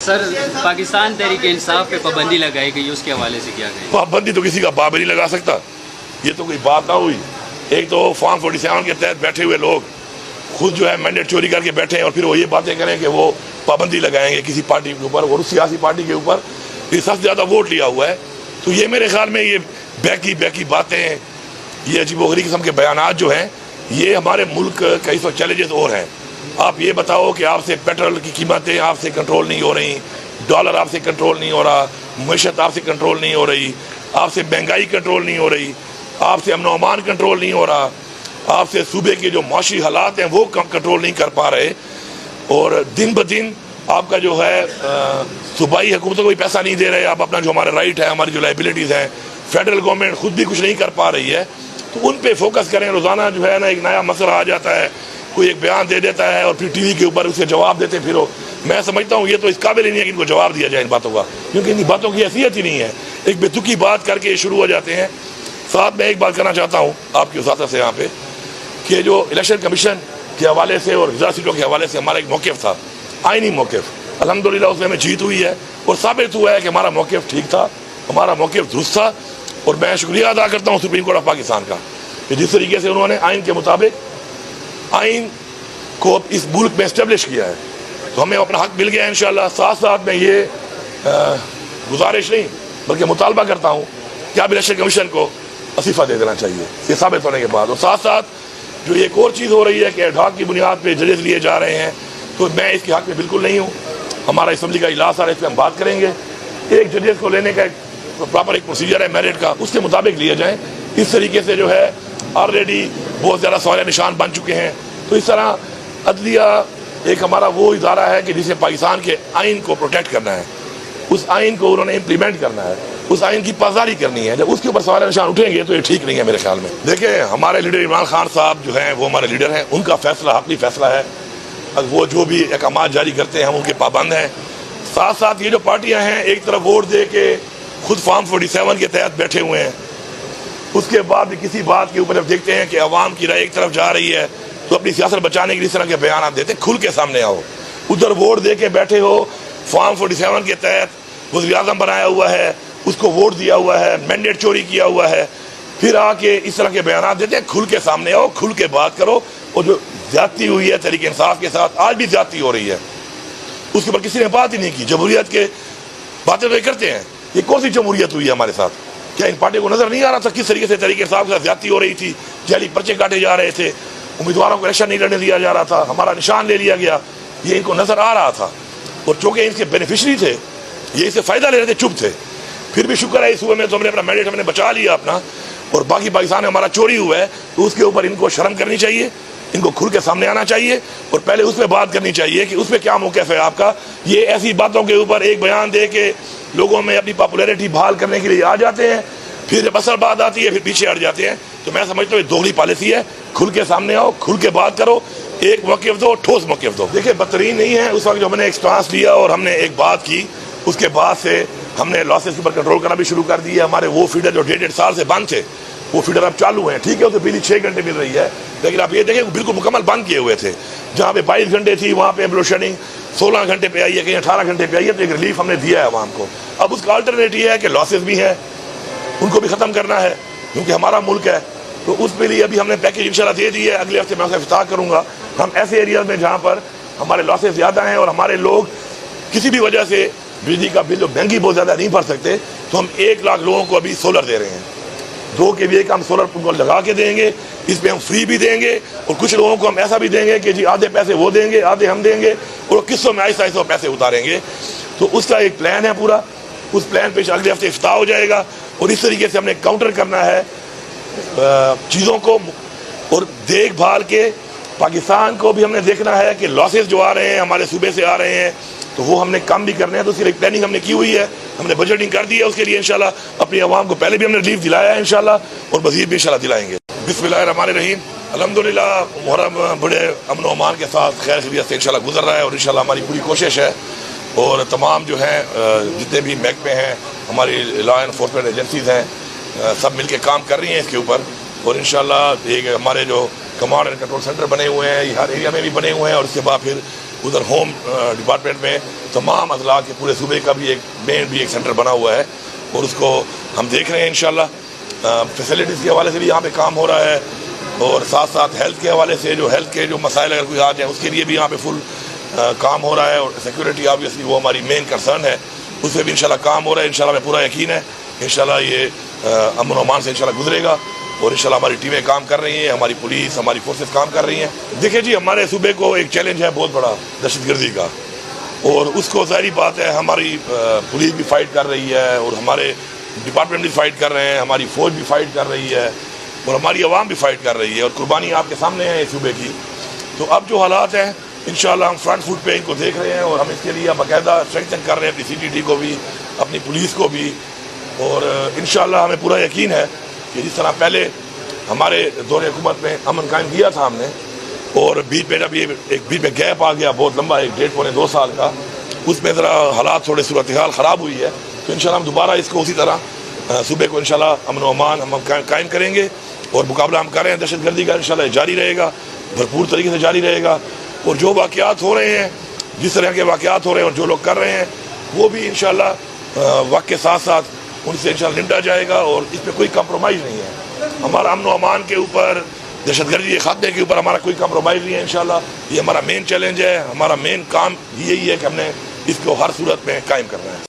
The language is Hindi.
सर, पाकिस्तान तहरीक इंसाफ पे पाबंदी लगाई गई, उसके हवाले से क्या कहें? पाबंदी तो किसी का बाप नहीं लगा सकता, ये तो कोई बात ना हुई। एक तो फॉर्म 47 के तहत बैठे हुए लोग खुद जो है मैंडेट चोरी करके बैठे हैं और फिर वो ये बातें करें कि वो पाबंदी लगाएंगे किसी पार्टी के ऊपर और उस सियासी पार्टी के ऊपर फिर सबसे ज़्यादा वोट लिया हुआ है। तो ये मेरे ख्याल में ये बैकी बातें, ये अजीबोगरीब किस्म के बयानात जो हैं, ये हमारे मुल्क कई सौ चैलेंजेस और हैं। आप ये बताओ कि आपसे पेट्रोल की कीमतें आपसे कंट्रोल नहीं हो रही, डॉलर आपसे कंट्रोल नहीं हो रहा, मईशत आपसे कंट्रोल नहीं हो रही, आपसे महंगाई कंट्रोल नहीं हो रही, आपसे अमन अमान कंट्रोल नहीं हो रहा, आपसे सूबे के जो माशी हालात हैं वो कम कंट्रोल नहीं कर पा रहे, और दिन ब दिन आपका जो है सूबाई हुकूमतों को भी पैसा नहीं दे रहे। आप अपना जो हमारा राइट है, हमारी जो लाइबिलिटीज़ हैं, फेडरल गवर्नमेंट खुद भी कुछ नहीं कर पा रही है, तो उन पे फोकस करें। रोज़ाना जो है ना एक नया मसला आ जाता है, कोई एक बयान दे देता है और फिर टीवी के ऊपर उसे जवाब देते फिरो। मैं समझता हूँ ये तो इस काबिल ही नहीं है कि इनको जवाब दिया जाए इन बातों का, क्योंकि इन बातों की हैसियत ही नहीं है। एक बेतुकी बात करके शुरू हो जाते हैं। साथ में एक बात करना चाहता हूँ आपकी उसाता से यहाँ पे कि जो इलेक्शन कमीशन के हवाले से और 1000 सीटों के हवाले से हमारा एक मौक़िफ़ था, आइनी मौक़िफ़, अल्हम्दुलिल्लाह उसमें हमें जीत हुई है और साबित हुआ है कि हमारा मौक़िफ़ ठीक था, हमारा मौक़िफ़ दुरुस्त था। और मैं शुक्रिया अदा करता हूँ सुप्रीम कोर्ट ऑफ पाकिस्तान का कि जिस तरीके से उन्होंने आइन के मुताबिक आइन को इस मुल्क में इस्टेब्लिश किया है, तो हमें अपना हक मिल गया है इंशाअल्लाह। साथ साथ मैं ये गुजारिश नहीं बल्कि मुतालबा करता हूँ कि अब इलेक्शन कमीशन को इस्तीफ़ा दे देना चाहिए ये साबित होने के बाद। और साथ साथ जो एक और चीज़ हो रही है कि एडहॉक की बुनियाद पर जजेस लिए जा रहे हैं, तो मैं इसके हक में बिल्कुल नहीं हूँ। हमारा असम्बली का इजलास आ रहा है, इस पर हम बात करेंगे। एक जजेस को लेने का प्रॉपर एक प्रोसीजर है मेरिट का, उसके मुताबिक लिए जाएँ। इस तरीके से जो है ऑलरेडी बहुत ज़्यादा सवाल निशान बन चुके हैं। तो इस तरह अदलिया एक हमारा वो इदारा है कि जिसे पाकिस्तान के आइन को प्रोटेक्ट करना है, उस आइन को उन्होंने इम्प्लीमेंट करना है, उस आइन की पासदारी करनी है। जब उसके ऊपर सवाल निशान उठेंगे तो ये ठीक नहीं है मेरे ख्याल में। देखिए, हमारे लीडर इमरान खान साहब जो हैं वो हमारे लीडर हैं, उनका फैसला हक़ी फैसला है। वो जो भी अहकामात जारी करते हैं हम उनके पाबंद हैं। साथ साथ ये जो पार्टियाँ हैं एक तरफ वोट दे के खुद फॉर्म 47 के तहत बैठे हुए हैं, उसके बाद भी किसी बात के ऊपर जब देखते हैं कि अवाम की राय एक तरफ जा रही है तो अपनी सियासत बचाने के लिए इस तरह के बयान देते हैं। खुल के सामने आओ, उधर वोट दे के बैठे हो, फॉर्म 47 के तहत वज़ीर आज़म बनाया हुआ है, उसको वोट दिया हुआ है, मैंडेट चोरी किया हुआ है, फिर आके इस तरह के बयान देते हैं। खुल के सामने आओ, खुल के बात करो। और जो ज्यादती हुई है तहरीक इंसाफ के साथ, आज भी ज्यादती हो रही है, उसके ऊपर किसी ने बात ही नहीं की। जमहूरियत के बातें तो ये करते हैं, ये कौन सी जमहूरियत हुई है हमारे साथ? क्या इन पार्टियों को नजर नहीं आ रहा था किस तरीके से तहरीक इंसाफ के साथ ज्यादती हो रही थी? जाली पर्चे काटे जा रहे थे, उम्मीदवारों को इलेक्शन नहीं लड़ने दिया जा रहा था, हमारा निशान ले लिया गया, ये इनको नजर आ रहा था। और चूंकि इनके बेनिफिशरी थे, ये इससे फायदा ले रहे थे, चुप थे। फिर भी शुक्र है इस हुए में तो हमने अपना मैंडेट हमने बचा लिया अपना, और बाकी पाकिस्तान में हमारा चोरी हुआ है तो उसके ऊपर इनको शर्म करनी चाहिए, इनको खुल के सामने आना चाहिए और पहले उस पर बात करनी चाहिए कि उस पर क्या मौक़िफ़ है आपका। ये ऐसी बातों के ऊपर एक बयान दे के लोगों में अपनी पॉपुलैरिटी बहाल करने के लिए आ जाते हैं, फिर जब असल बात आती है फिर पीछे हट जाते हैं। तो मैं समझता हूँ ये दोगली पॉलिसी है। खुल के सामने आओ, खुल के बात करो, एक मौक़िफ़ दो, ठोस मौक़िफ़ दो। देखिए, बदतरीन नहीं है उस वक्त जो हमने एक स्टांस लिया और हमने एक बात की, उसके बाद से हमने लॉसेस के ऊपर कंट्रोल करना भी शुरू कर दिया। हमारे वो फीडर जो 1.5 साल से बंद थे वो फीडर अब चालू हैं, ठीक है, उसे बिजली 6 घंटे मिल रही है, लेकिन आप ये देखें बिल्कुल मुकम्मल बंद किए हुए थे। जहाँ पे 22 घंटे थी वहाँ पे लोडशेडिंग 16 घंटे पे आई है, कहीं 18 घंटे पे आई है। तो एक रिलीफ हमने दिया है आवाम को। अब उसका अल्टरनेटिव ये है कि लॉसेस भी हैं, उनको भी ख़त्म करना है क्योंकि हमारा मुल्क है। तो उसके लिए अभी हमने पैकेज इंशाल्लाह दे दी है, अगले हफ्ते मैं उसका इफ्ताह करूँगा। हम ऐसे एरियाज में जहाँ पर हमारे लॉसेस ज़्यादा हैं और हमारे लोग किसी भी वजह से बिजली का बिल जो महंगी बहुत ज़्यादा नहीं भर सकते, तो हम 1 लाख लोगों को अभी सोलर दे रहे हैं। 2 के भी हम सोलर उनको लगा के देंगे, इस पर हम फ्री भी देंगे और कुछ लोगों को हम ऐसा भी देंगे कि जी आधे पैसे वो देंगे, आधे हम देंगे, और किस्तों में आहिस्ता आहिस्ता पैसे उतारेंगे। तो उसका एक प्लान है पूरा, उस प्लान पे अगले हफ्ते इफ्ताह हो जाएगा। और इस तरीके से हमने काउंटर करना है चीज़ों को और देखभाल के। पाकिस्तान को भी हमने देखना है कि लॉसेस जो आ रहे हैं हमारे सूबे से आ रहे हैं, तो वो हमने कम भी करने हैं। तो उसकी एक प्लानिंग हमने की हुई है, हमने बजटिंग कर दी है उसके लिए इंशाल्लाह। अपनी आवाम को पहले भी हमने रिलीफ दिलाया है इंशाल्लाह, और मज़ीद भी इंशाल्लाह दिलाएंगे। बिस्मिल्लाहिर्रहमानिर्रहीम। अल्हम्दुलिल्लाह मुहर्रम बड़े अमन व अमान के साथ खैर खैरियत से इंशाल्लाह गुजर रहा है, और इंशाल्लाह हमारी पूरी कोशिश है और तमाम जो हैं जितने भी महकमे हैं, हमारी लॉ एनफोर्समेंट एजेंसीज़ हैं, सब मिल के काम कर रही हैं इसके ऊपर। और इंशाल्लाह एक हमारे जो कमांड एंड कंट्रोल सेंटर बने हुए हैं हर एरिया में भी बने हुए हैं, और उसके बाद फिर उधर होम डिपार्टमेंट में तमाम अजला के पूरे सूबे का भी एक सेंटर बना हुआ है और उसको हम देख रहे हैं इंशाल्लाह। फैसिलिटीज़ के हवाले से भी यहाँ पे काम हो रहा है और साथ साथ हेल्थ के हवाले से जो हेल्थ के जो मसाइल अगर कोई आ जाए उसके लिए भी यहाँ पे फुल काम हो रहा है और सिक्योरिटी ऑब्वियसली वो हमारी मेन कंसर्न है, उस पर भी इंशाल्लाह काम हो रहा है। इंशाल्लाह हमें पूरा यकीन है इंशाल्लाह ये अमन और अमान से इंशाल्लाह गुजरेगा और इंशाल्लाह हमारी टीमें काम कर रही हैं, हमारी पुलिस हमारी फोर्सेस काम कर रही हैं। देखिए जी, हमारे सूबे को एक चैलेंज है बहुत बड़ा दहशतगर्दी का और उसको ज़ाहिर बात है हमारी पुलिस भी फाइट कर रही है और हमारे डिपार्टमेंट भी फाइट कर रहे हैं, हमारी फौज भी फाइट कर रही है और हमारी आवाम भी फाइट कर रही है और कुर्बानी आपके सामने है इस सूबे की। तो अब जो हालात हैं इंशाल्लाह हम फ्रंट फुट पे इनको देख रहे हैं और हम इसके लिए बाकायदा स्ट्रेंथन कर रहे हैं अपनी CTT को भी, अपनी पुलिस को भी और इंशाल्लाह हमें पूरा यकीन है कि जिस तरह पहले हमारे दौरे हुकूमत में अमन कायम किया था हमने और बीच में जब ये एक बीच में गैप आ गया बहुत लंबा 1-1.5-2 साल का, उसमें ज़रा हालात थोड़े सूरत हाल ख़राब हुई है। तो इंशाल्लाह हम दोबारा इसको उसी तरह सूबे को इंशाल्लाह अमन व अमान हम कायम करेंगे और मुकाबला हम कर रहे हैं दहशतगर्दी का इंशाल्लाह जारी रहेगा, भरपूर तरीके से जारी रहेगा और जो वाक़यात हो रहे हैं, जिस तरह के वाक़यात हो रहे हैं और जो लोग कर रहे हैं वो भी इंशाल्लाह वक्त के साथ साथ उनसे इंशाल्लाह निपटा जाएगा और इस पर कोई कंप्रोमाइज़ नहीं है। हमारा अमन व अमान के ऊपर, दहशतगर्दी के खात्मे के ऊपर हमारा कोई कंप्रोमाइज़ नहीं है इंशाल्लाह। ये हमारा मेन चैलेंज है, हमारा मेन काम यही है कि हमने इसको हर सूरत में कायम करना है।